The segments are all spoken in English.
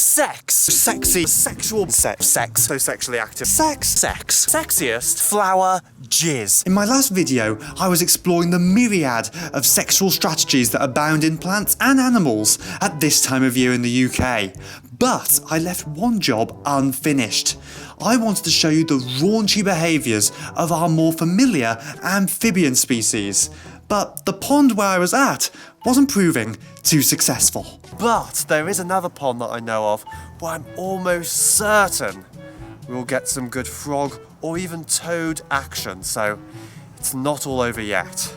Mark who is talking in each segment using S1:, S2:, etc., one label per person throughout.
S1: Sex. Sexy. Sexual. Sex. So sexually active. Sex. Sexiest. Flower. Jizz.
S2: In my last video, I was exploring the myriad of sexual strategies that abound in plants and animals at this time of year in the UK. But I left one job unfinished. I wanted to show you the raunchy behaviours of our more familiar amphibian species. But the pond where I was at wasn't proving too successful.
S1: But there is another pond that I know of where I'm almost certain we'll get some good frog or even toad action, so it's not all over yet.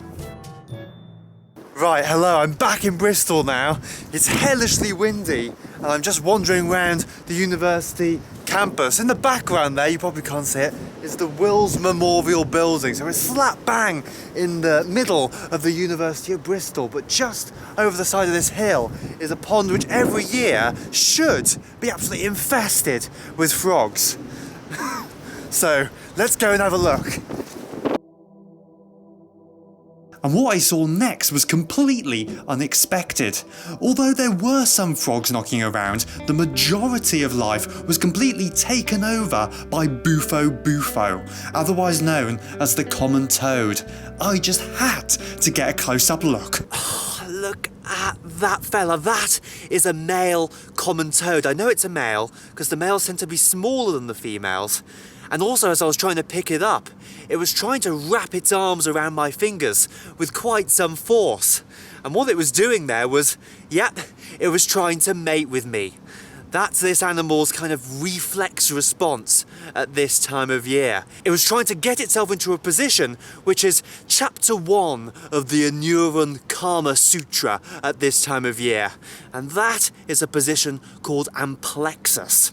S1: Right, hello, I'm back in Bristol now. It's hellishly windy and I'm just wandering around the university campus. In the background there, you probably can't see it, is the Wills Memorial Building. So it's slap bang in the middle of the University of Bristol, but just over the side of this hill is a pond which every year should be absolutely infested with frogs. So let's go and have a look.
S2: And what I saw next was completely unexpected. Although there were some frogs knocking around, the majority of life was completely taken over by Bufo, otherwise known as the common toad. I just had to get a close-up look.
S1: Look at that fella. That is a male common toad. I know it's a male because the males tend to be smaller than the females. And also, as I was trying to pick it up, it was trying to wrap its arms around my fingers with quite some force. And what it was doing there was, it was trying to mate with me. That's this animal's kind of reflex response at this time of year. It was trying to get itself into a position which is chapter 1 of the Anuran Kama Sutra at this time of year. And that is a position called amplexus.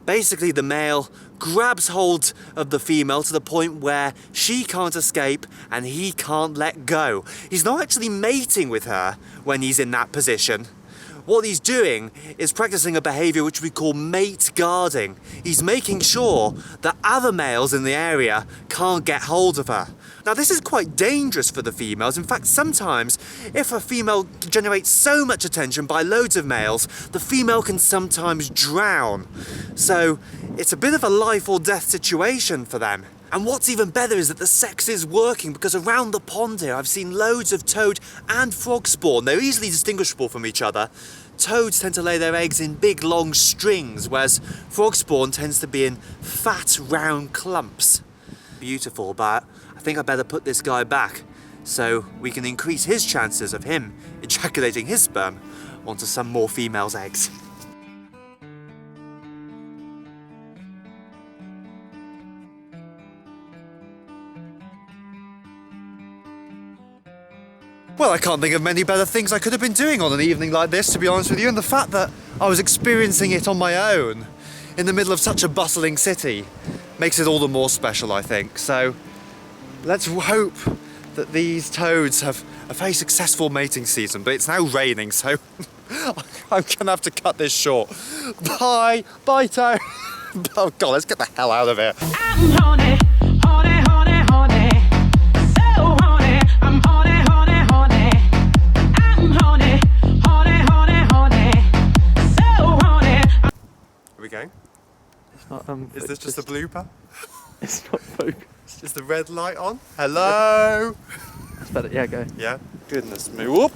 S1: Basically, the male grabs hold of the female to the point where she can't escape and he can't let go. He's not actually mating with her when he's in that position. What he's doing is practicing a behaviour which we call mate guarding. He's making sure that other males in the area can't get hold of her. Now, this is quite dangerous for the females. In fact, sometimes if a female generates so much attention by loads of males, the female can sometimes drown. So it's a bit of a life or death situation for them. And what's even better is that the sex is working, because around the pond here I've seen loads of toad and frog spawn. They're easily distinguishable from each other. Toads tend to lay their eggs in big long strings, whereas frog spawn tends to be in fat round clumps. Beautiful, but I think I better put this guy back so we can increase his chances of him ejaculating his sperm onto some more females' eggs. Well, I can't think of many better things I could have been doing on an evening like this, to be honest with you, and the fact that I was experiencing it on my own in the middle of such a bustling city makes it all the more special, I think. So let's hope that these toads have a very successful mating season, but it's now raining, so I'm gonna have to cut this short. Bye toad. Oh God, let's get the hell out of here.
S3: I'm horny, horny, horny, horny. So horny, I'm horny, horny, horny. I'm horny, horny, horny, horny. So horny.
S1: Here we go.
S4: It's not,
S1: Is this just a blooper?
S4: It's not focused.
S1: Is the red light on? Hello?
S4: That's better. Yeah, go.
S1: Yeah? Goodness me. Whoop!